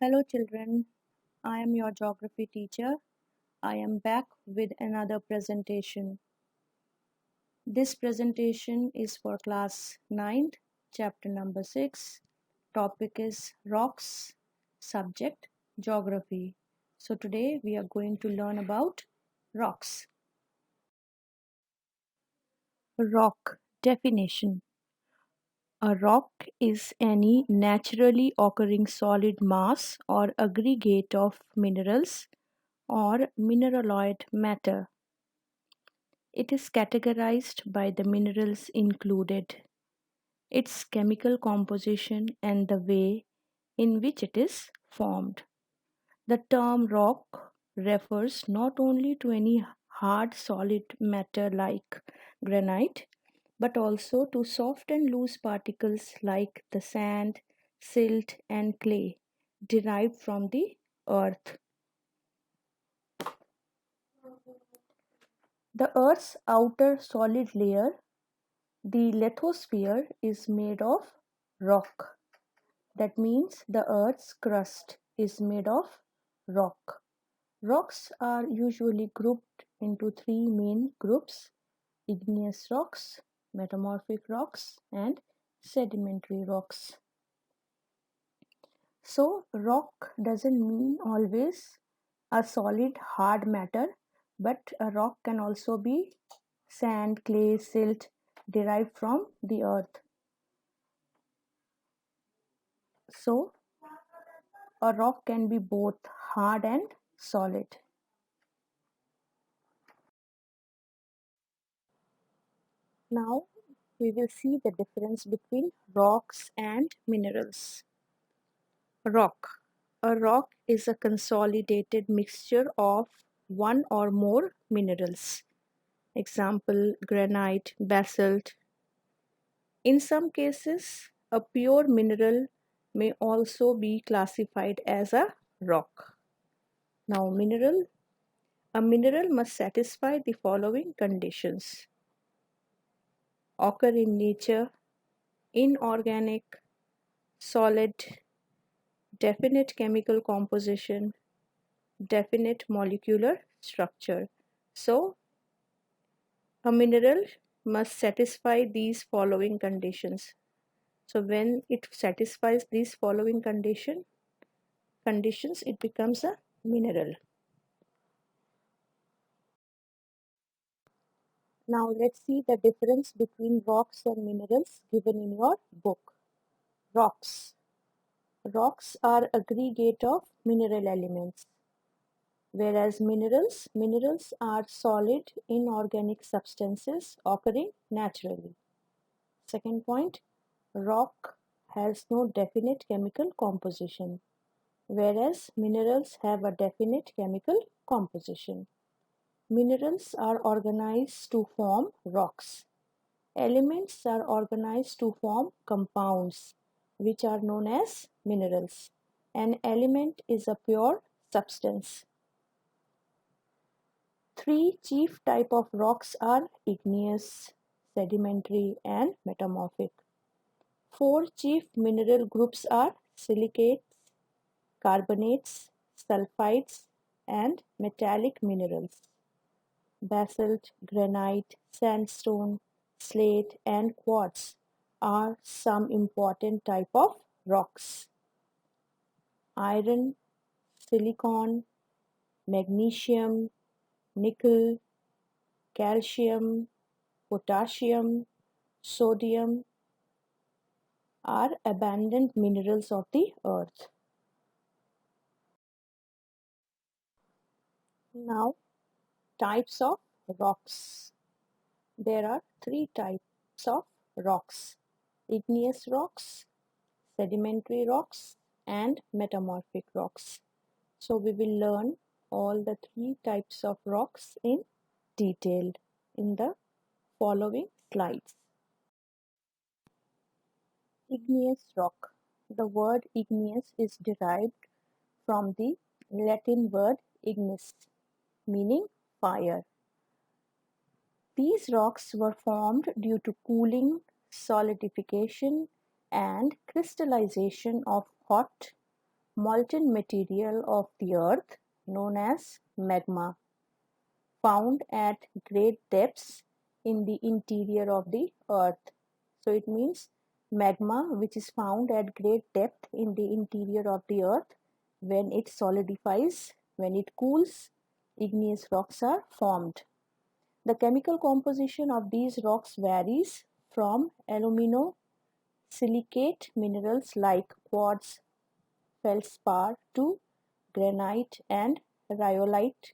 Hello children, I am your geography teacher. I am back with another presentation. This presentation is for class 9th, chapter number 6. Topic is rocks, subject geography. So today we are going to learn about rocks. Rock definition. A rock is any naturally occurring solid mass or aggregate of minerals or mineraloid matter. It is categorized by the minerals included, its chemical composition, and the way in which it is formed. The term rock refers not only to any hard solid matter like granite, but also to soft and loose particles like the sand, silt, and clay derived from the earth. The Earth's outer solid layer, the lithosphere, is made of rock. That means the Earth's crust is made of rock. Rocks are usually grouped into three main groups: igneous rocks, metamorphic rocks, and sedimentary rocks. So, rock doesn't mean always a solid hard matter, but a rock can also be sand, clay, silt derived from the earth. So, a rock can be both hard and solid. Now, we will see the difference between rocks and minerals. Rock. A rock is a consolidated mixture of one or more minerals. Example, granite, basalt. In some cases, a pure mineral may also be classified as a rock. Now, a mineral must satisfy the following conditions: occur in nature, inorganic, solid, definite chemical composition, definite molecular structure. So, a mineral must satisfy these following conditions. So, when it satisfies these following conditions, it becomes a mineral. Now, let's see the difference between rocks and minerals given in your book. Rocks. Rocks are aggregate of mineral elements, whereas minerals are solid inorganic substances occurring naturally. Second point, rock has no definite chemical composition, whereas minerals have a definite chemical composition. Minerals are organized to form rocks. Elements are organized to form compounds, which are known as minerals. An element is a pure substance. Three chief types of rocks are igneous, sedimentary, and metamorphic. Four chief mineral groups are silicates, carbonates, sulfides, and metallic minerals. Basalt, granite, sandstone, slate, and quartz are some important type of rocks. Iron, silicon, magnesium, nickel, calcium, potassium, sodium are abundant minerals of the earth. Now, types of rocks. There are three types of rocks: igneous rocks, sedimentary rocks, and metamorphic rocks. So we will learn all the three types of rocks in detail in the following slides. Igneous rock. The word igneous is derived from the Latin word ignis, meaning fire. These rocks were formed due to cooling, solidification, and crystallization of hot, molten material of the earth known as magma, found at great depths in the interior of the earth. So it means magma which is found at great depth in the interior of the earth. When it solidifies, when it cools, igneous rocks are formed. The chemical composition of these rocks varies from alumino silicate minerals like quartz, feldspar to granite and rhyolite,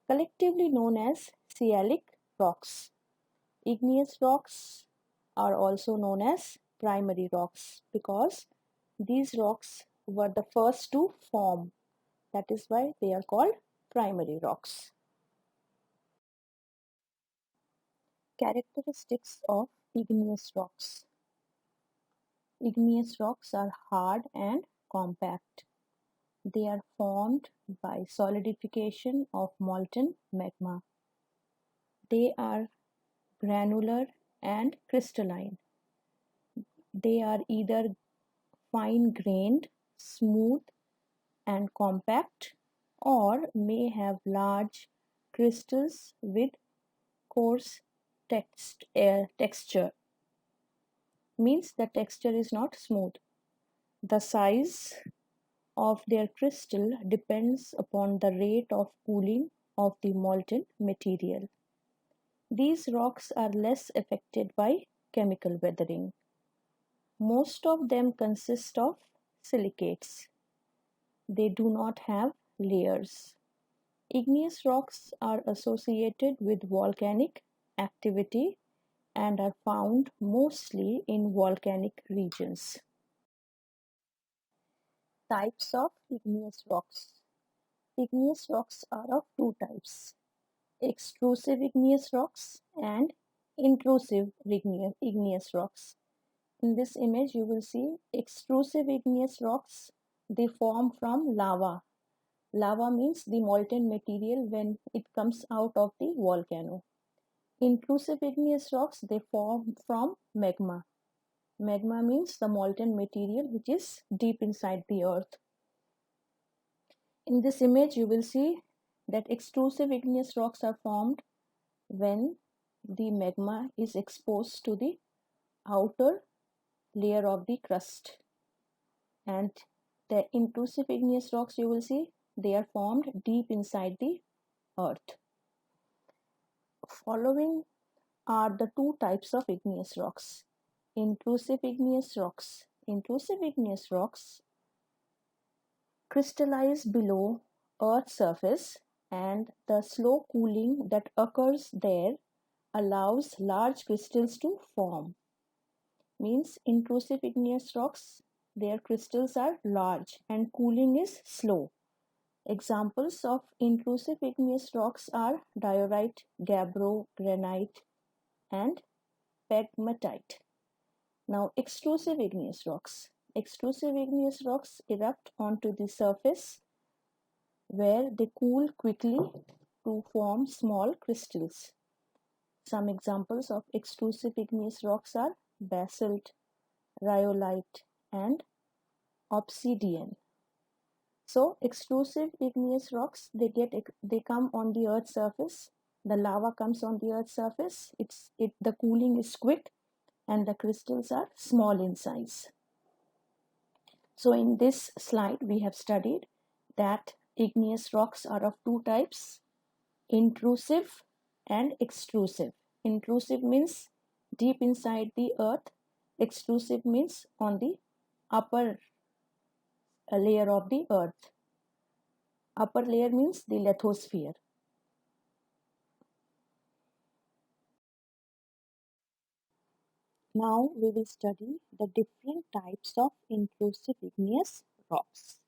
collectively known as sialic rocks. Igneous rocks are also known as primary rocks because these rocks were the first to form. That is why they are called primary rocks. Characteristics of igneous rocks. Igneous rocks are hard and compact. They are formed by solidification of molten magma. They are granular and crystalline. They are either fine-grained, smooth and compact, or may have large crystals with coarse texture. Means the texture is not smooth. The size of their crystal depends upon the rate of cooling of the molten material. These rocks are less affected by chemical weathering. Most of them consist of silicates. They do not have layers. Igneous rocks are associated with volcanic activity and are found mostly in volcanic regions. Types of igneous rocks. Igneous rocks are of two types: extrusive igneous rocks and intrusive igneous rocks. In this image you will see extrusive igneous rocks. They form from lava. Lava means the molten material when it comes out of the volcano. Intrusive igneous rocks, they form from magma. Magma means the molten material which is deep inside the earth. In this image you will see that extrusive igneous rocks are formed when the magma is exposed to the outer layer of the crust, and the intrusive igneous rocks you will see they are formed deep inside the earth. Following are the two types of igneous rocks. Intrusive igneous rocks. Intrusive igneous rocks crystallize below Earth's surface, and the slow cooling that occurs there allows large crystals to form. Means intrusive igneous rocks, their crystals are large and cooling is slow. Examples of intrusive igneous rocks are diorite, gabbro, granite, and pegmatite. Now, extrusive igneous rocks. Extrusive igneous rocks erupt onto the surface where they cool quickly to form small crystals. Some examples of extrusive igneous rocks are basalt, rhyolite, and obsidian. So, extrusive igneous rocks, they come on the Earth's surface. The lava comes on the Earth's surface. The cooling is quick, and the crystals are small in size. So in this slide we have studied that igneous rocks are of two types: intrusive and extrusive. Intrusive means deep inside the earth. Extrusive means on the upper layer of the earth. Upper layer means the lithosphere. Now we will study the different types of intrusive igneous rocks.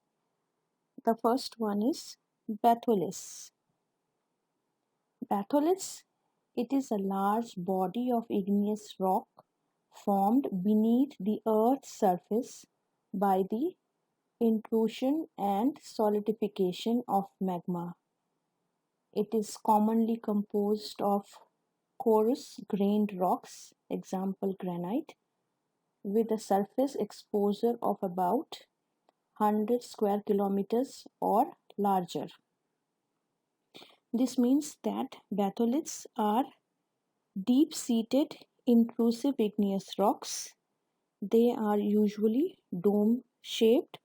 The first one is batholiths. Batholiths, it is a large body of igneous rock formed beneath the Earth's surface by the intrusion and solidification of magma. It is commonly composed of coarse grained rocks, example granite, with a surface exposure of about 100 square kilometers or larger. This means that batholiths are deep-seated intrusive igneous rocks. They are usually dome-shaped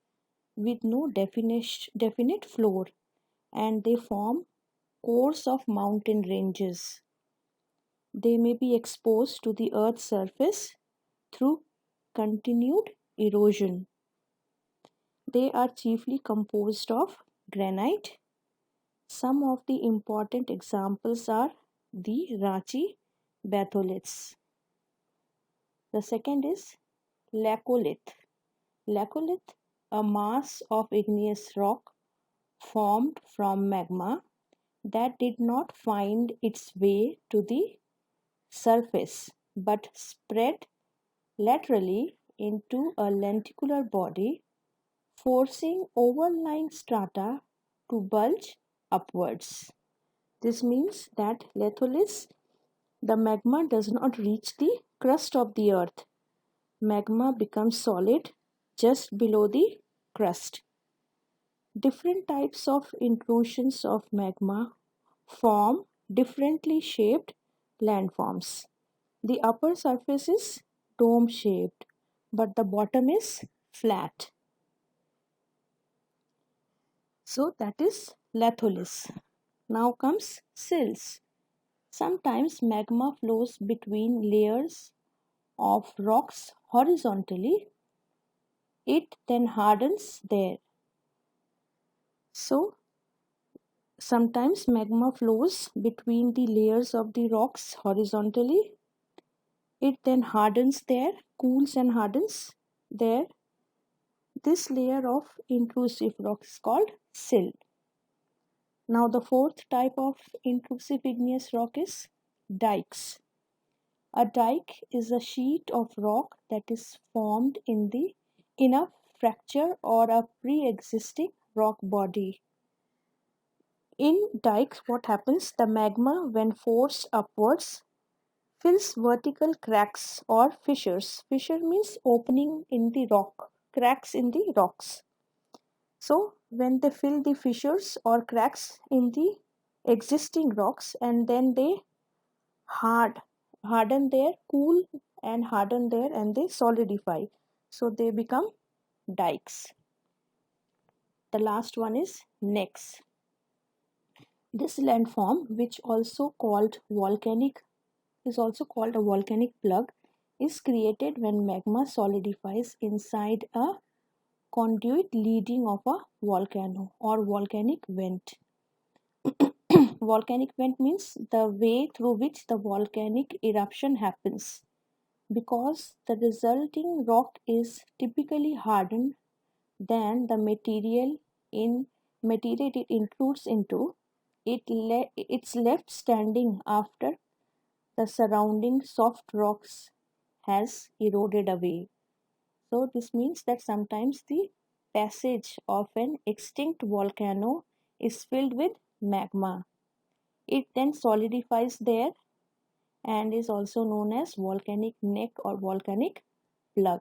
with no definite floor, and they form cores of mountain ranges. They may be exposed to the Earth's surface through continued erosion. They are chiefly composed of granite. Some of the important examples are the Ranchi batholiths. The second is laccolith. Laccolith, a mass of igneous rock formed from magma that did not find its way to the surface but spread laterally into a lenticular body, forcing overlying strata to bulge upwards. This means that litholiths, the magma does not reach the crust of the earth. Magma becomes solid just below the crust. Different types of intrusions of magma form differently shaped landforms. The upper surface is dome shaped, but the bottom is flat. So that is litholiths. Now comes sills. Sometimes magma flows between layers of rocks horizontally. It then hardens there. So sometimes magma flows between the layers of the rocks horizontally. It then hardens there, cools and hardens there. This layer of intrusive rock is called sill. Now the fourth type of intrusive igneous rock is dikes. A dike is a sheet of rock that is formed in a fracture or a pre-existing rock body. In dikes, what happens? The magma, when forced upwards, fills vertical cracks or fissures. Fissure means opening in the rock, cracks in the rocks. So when they fill the fissures or cracks in the existing rocks, and then they harden there, cool and harden there, and they solidify. So they become dikes. The last one is necks. This landform, which is also called a volcanic plug, is created when magma solidifies inside a conduit leading of a volcano or volcanic vent. Volcanic vent means the way through which the volcanic eruption happens. Because the resulting rock is typically hardened than the material it intrudes into, it's left standing after the surrounding soft rocks has eroded away. So this means that sometimes the passage of an extinct volcano is filled with magma. It then solidifies there and is also known as volcanic neck or volcanic plug.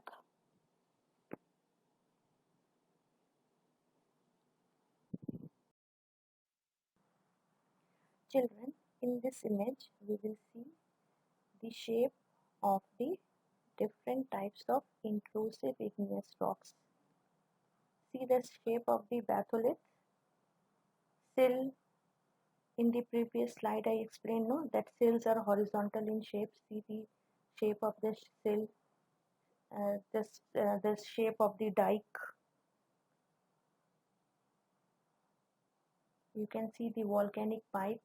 Children, in this image we will see the shape of the different types of intrusive igneous rocks. See the shape of the batholith. Sill, in the previous slide I explained that sills are horizontal in shape. See the shape of the sill, the shape of the dike. You can see the volcanic pipe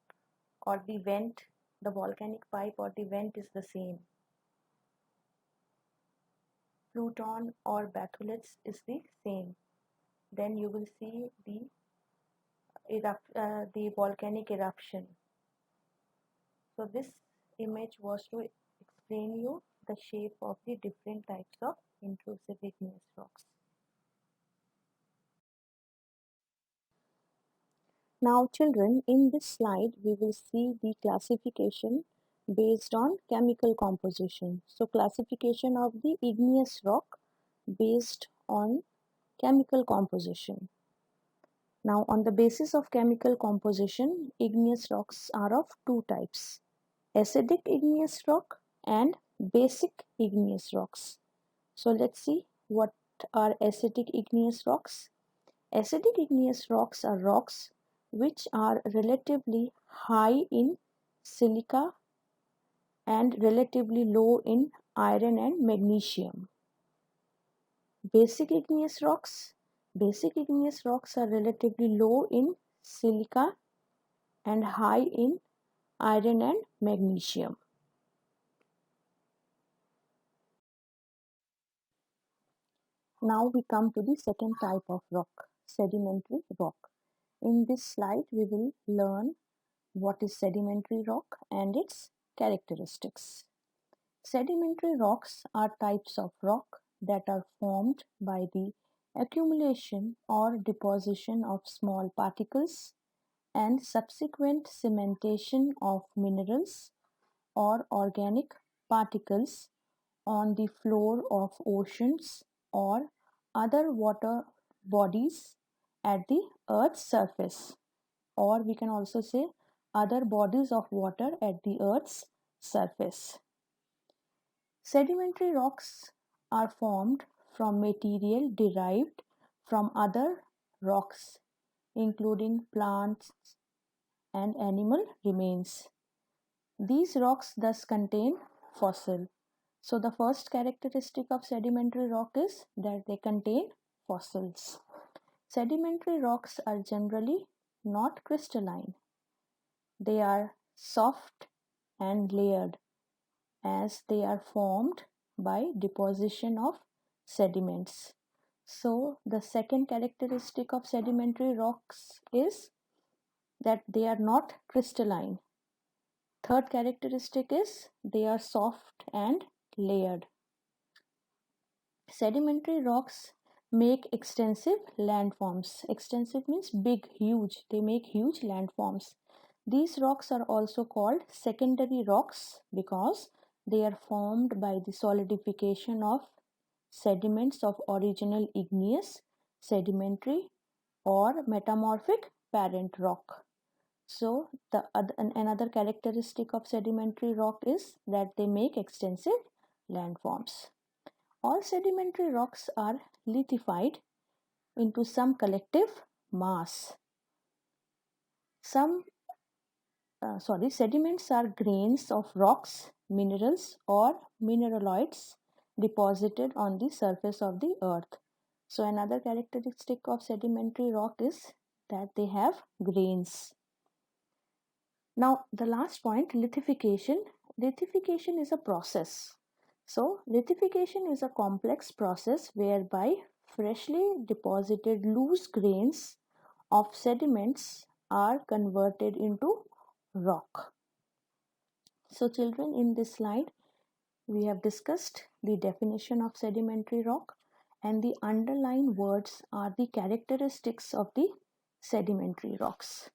or the vent. The volcanic pipe or the vent is the same. Pluton or batholiths is the same. Then you will see the volcanic eruption. So this image was to explain you the shape of the different types of intrusive igneous rocks. Now children, in this slide we will see the classification based on chemical composition. So classification of the igneous rock based on chemical composition. Now, on the basis of chemical composition, igneous rocks are of two types: acidic igneous rock and basic igneous rocks. So let's see what are acidic igneous rocks. Acidic igneous rocks are rocks which are relatively high in silica and relatively low in iron and magnesium. Basic igneous rocks. Basic igneous rocks are relatively low in silica and high in iron and magnesium. Now we come to the second type of rock, sedimentary rock. In this slide, we will learn what is sedimentary rock and its characteristics. Sedimentary rocks are types of rock that are formed by the accumulation or deposition of small particles and subsequent cementation of minerals or organic particles on the floor of oceans or other water bodies at the Earth's surface, or we can also say other bodies of water at the Earth's surface. Sedimentary rocks are formed from material derived from other rocks, including plants and animal remains. These rocks thus contain fossil. So the first characteristic of sedimentary rock is that they contain fossils. Sedimentary rocks are generally not crystalline. They are soft and layered, as they are formed by deposition of sediments. So the second characteristic of sedimentary rocks is that they are not crystalline. Third characteristic is they are soft and layered. Sedimentary rocks make extensive landforms. Extensive means big, huge. They make huge landforms. These rocks are also called secondary rocks because they are formed by the solidification of sediments of original igneous, sedimentary, or metamorphic parent rock. So another characteristic of sedimentary rock is that they make extensive landforms. All sedimentary rocks are lithified into some collective mass. Sediments are grains of rocks, minerals, or mineraloids deposited on the surface of the earth. So another characteristic of sedimentary rock is that they have grains. Now the last point, lithification. Lithification is a process. So lithification is a complex process whereby freshly deposited loose grains of sediments are converted into rock. So children, in this slide we have discussed the definition of sedimentary rock, and the underlined words are the characteristics of the sedimentary rocks.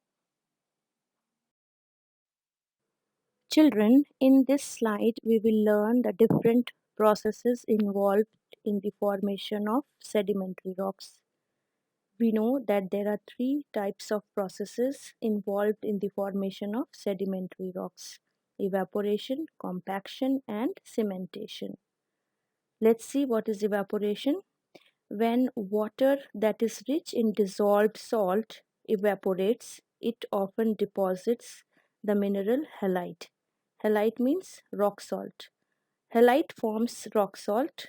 Children, in this slide we will learn the different processes involved in the formation of sedimentary rocks. We know that there are three types of processes involved in the formation of sedimentary rocks: evaporation, compaction, and cementation. Let's see what is evaporation. When water that is rich in dissolved salt evaporates, it often deposits the mineral halite. Halite means rock salt. Halite forms rock salt.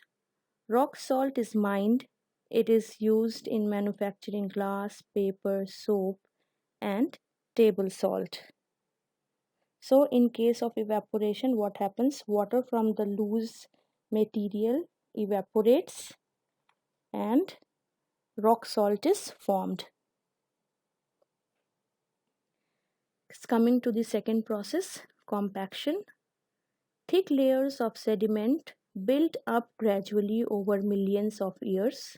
Rock salt is mined. It is used in manufacturing glass, paper, soap, and table salt. So in case of evaporation, what happens? Water from the loose material evaporates and rock salt is formed. Coming to the second process, compaction. Thick layers of sediment build up gradually over millions of years.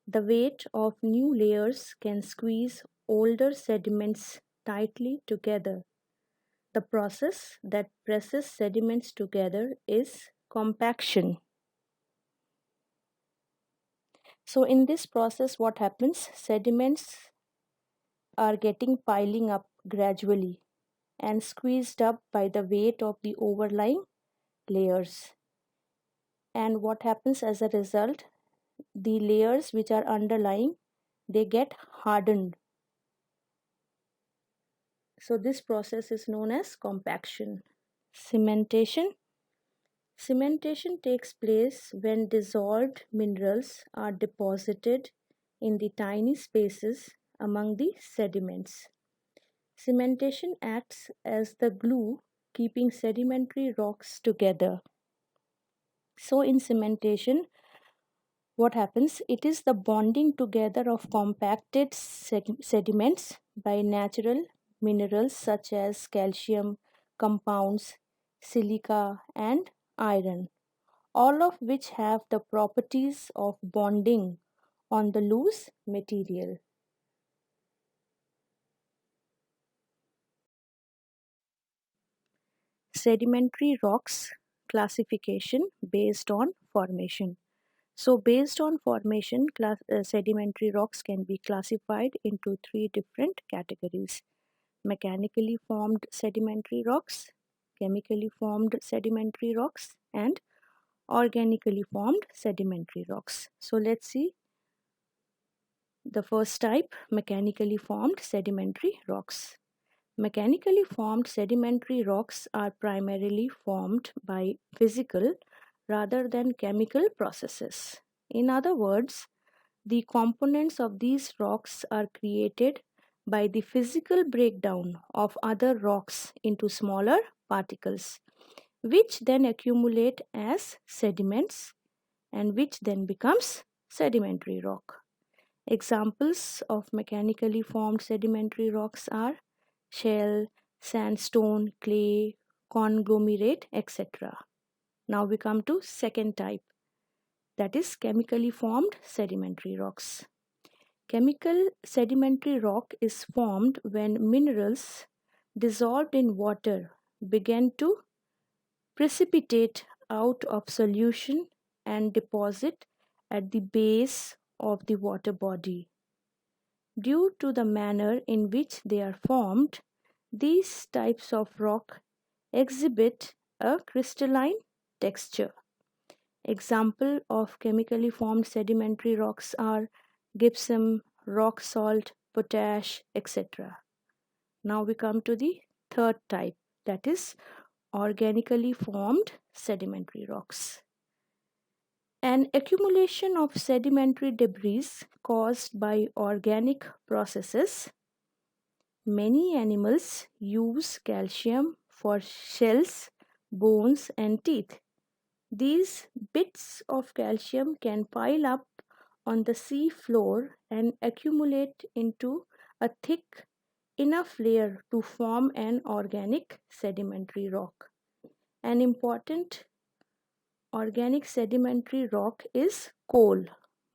The weight of new layers can squeeze older sediments tightly together. The process that presses sediments together is compaction. So in this process, what happens? Sediments are getting piling up gradually and squeezed up by the weight of the overlying layers. And what happens as a result? The layers which are underlying, they get hardened. So this process is known as compaction. Cementation. Cementation takes place when dissolved minerals are deposited in the tiny spaces among the sediments. Cementation acts as the glue keeping sedimentary rocks together. So in cementation, what happens? It is the bonding together of compacted sediments by natural minerals such as calcium, compounds, silica, and iron, all of which have the properties of bonding on the loose material. Sedimentary rocks classification based on formation. So based on formation, sedimentary rocks can be classified into three different categories: mechanically formed sedimentary rocks, chemically formed sedimentary rocks, and organically formed sedimentary rocks. So let's see the first type, mechanically formed sedimentary rocks. Mechanically formed sedimentary rocks are primarily formed by physical rather than chemical processes. In other words, the components of these rocks are created by the physical breakdown of other rocks into smaller particles, which then accumulate as sediments and which then becomes sedimentary rock. Examples of mechanically formed sedimentary rocks are shell, sandstone, clay, conglomerate, etc. Now we come to second type, that is chemically formed sedimentary rocks. Chemical sedimentary rock is formed when minerals dissolved in water begin to precipitate out of solution and deposit at the base of the water body. Due to the manner in which they are formed, these types of rock exhibit a crystalline texture. Example of chemically formed sedimentary rocks are gypsum, rock salt, potash, etc. Now we come to the third type, that is organically formed sedimentary rocks. An accumulation of sedimentary debris caused by organic processes. Many animals use calcium for shells, bones, and teeth. These bits of calcium can pile up on the sea floor and accumulate into a thick enough layer to form an organic sedimentary rock. An important organic sedimentary rock is coal.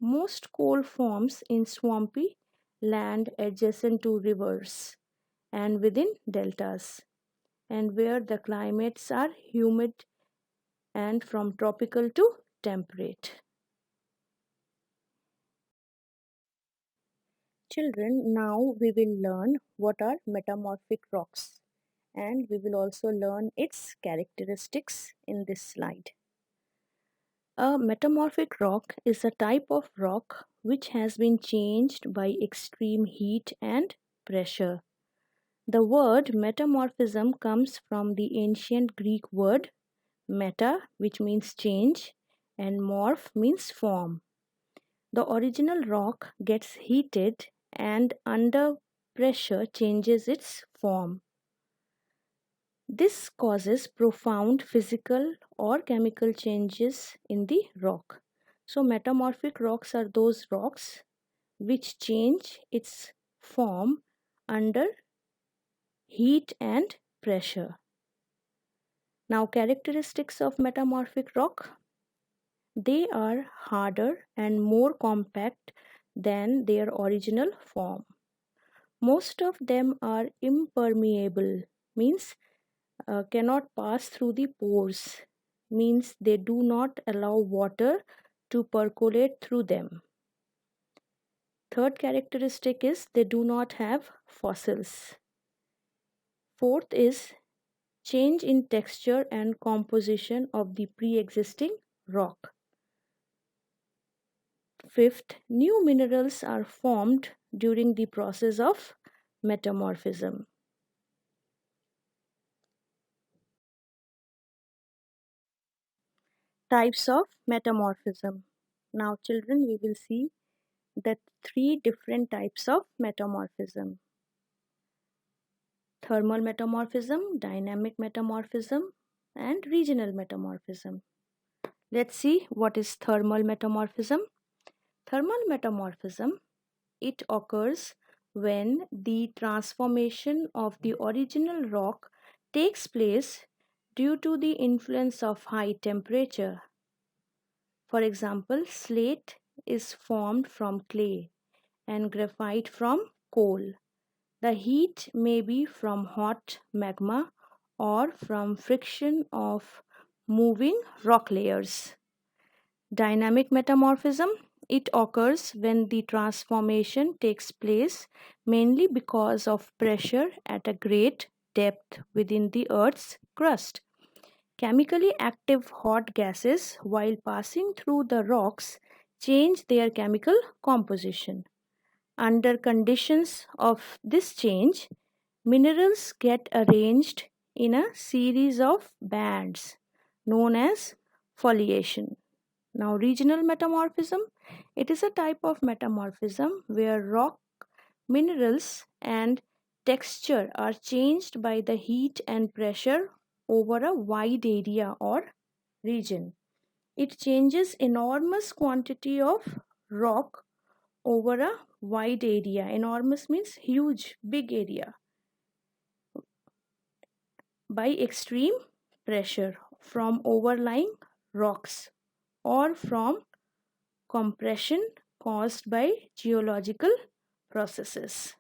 Most coal forms in swampy land adjacent to rivers and within deltas, and where the climates are humid and from tropical to temperate. Children, now we will learn what are metamorphic rocks, and we will also learn its characteristics in this slide. A metamorphic rock is a type of rock which has been changed by extreme heat and pressure. The word metamorphism comes from the ancient Greek word meta, which means change, and morph means form. The original rock gets heated and under pressure changes its form. This causes profound physical or chemical changes in the rock. So metamorphic rocks are those rocks which change its form under heat and pressure. Now characteristics of metamorphic rock. They are harder and more compact than their original form. Most of them are impermeable, means cannot pass through the pores, means they do not allow water to percolate through them. Third characteristic is they do not have fossils. Fourth is change in texture and composition of the pre-existing rock. Fifth, new minerals are formed during the process of metamorphism. Types of metamorphism. Now, children, we will see the three different types of metamorphism: thermal metamorphism, dynamic metamorphism, and regional metamorphism. Let's see what is thermal metamorphism. Thermal metamorphism, it occurs when the transformation of the original rock takes place due to the influence of high temperature. For example, slate is formed from clay and graphite from coal. The heat may be from hot magma or from friction of moving rock layers. Dynamic metamorphism, it occurs when the transformation takes place mainly because of pressure at a great depth within the Earth's crust. Chemically active hot gases, while passing through the rocks, change their chemical composition. Under conditions of this change, minerals get arranged in a series of bands known as foliation. Now, regional metamorphism, it is a type of metamorphism where rock minerals and texture are changed by the heat and pressure over a wide area or region. It changes enormous quantity of rock over a wide area. Enormous means huge, big area, by extreme pressure from overlying rocks or from compression caused by geological processes.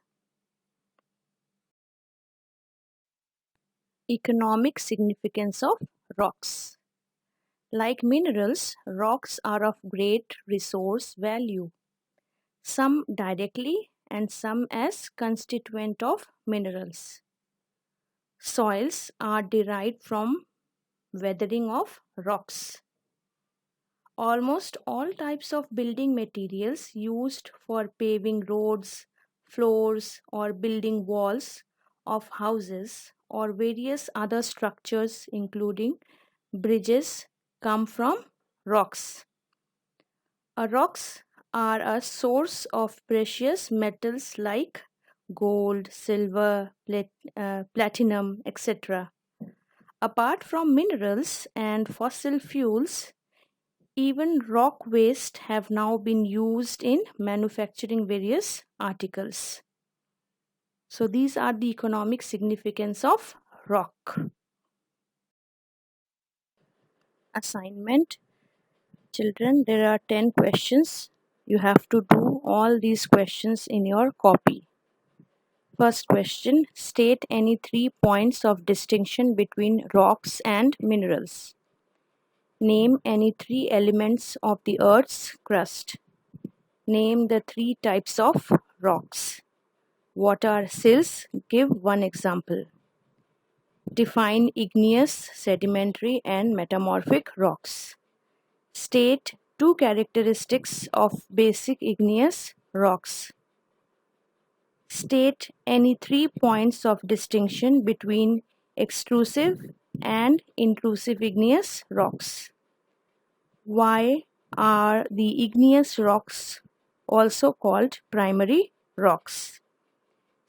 Economic significance of rocks. Like minerals, rocks are of great resource value, some directly and some as constituent of minerals. Soils are derived from weathering of rocks. Almost all types of building materials used for paving roads, floors, or building walls of houses or various other structures, including bridges, come from rocks. Rocks are a source of precious metals like gold, silver, platinum, etc. Apart from minerals and fossil fuels, even rock waste have now been used in manufacturing various articles. So these are the economic significance of rock. Assignment. Children, there are 10 questions. You have to do all these questions in your copy. First question, state any 3 points of distinction between rocks and minerals. Name any 3 elements of the Earth's crust. Name the 3 types of rocks. What are sills? Give one example. Define igneous, sedimentary, and metamorphic rocks. State 2 characteristics of basic igneous rocks. State any 3 points of distinction between extrusive and intrusive igneous rocks. Why are the igneous rocks also called primary rocks?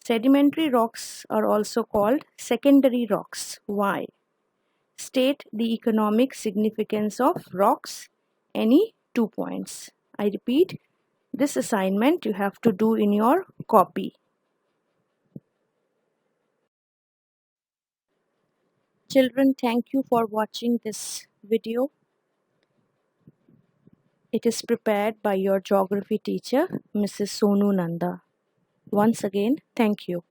Sedimentary rocks are also called secondary rocks. Why? State the economic significance of rocks. Any 2 points. I repeat, this assignment you have to do in your copy. Children, thank you for watching this video. It is prepared by your geography teacher, Mrs. Sonu Nanda. Once again, thank you.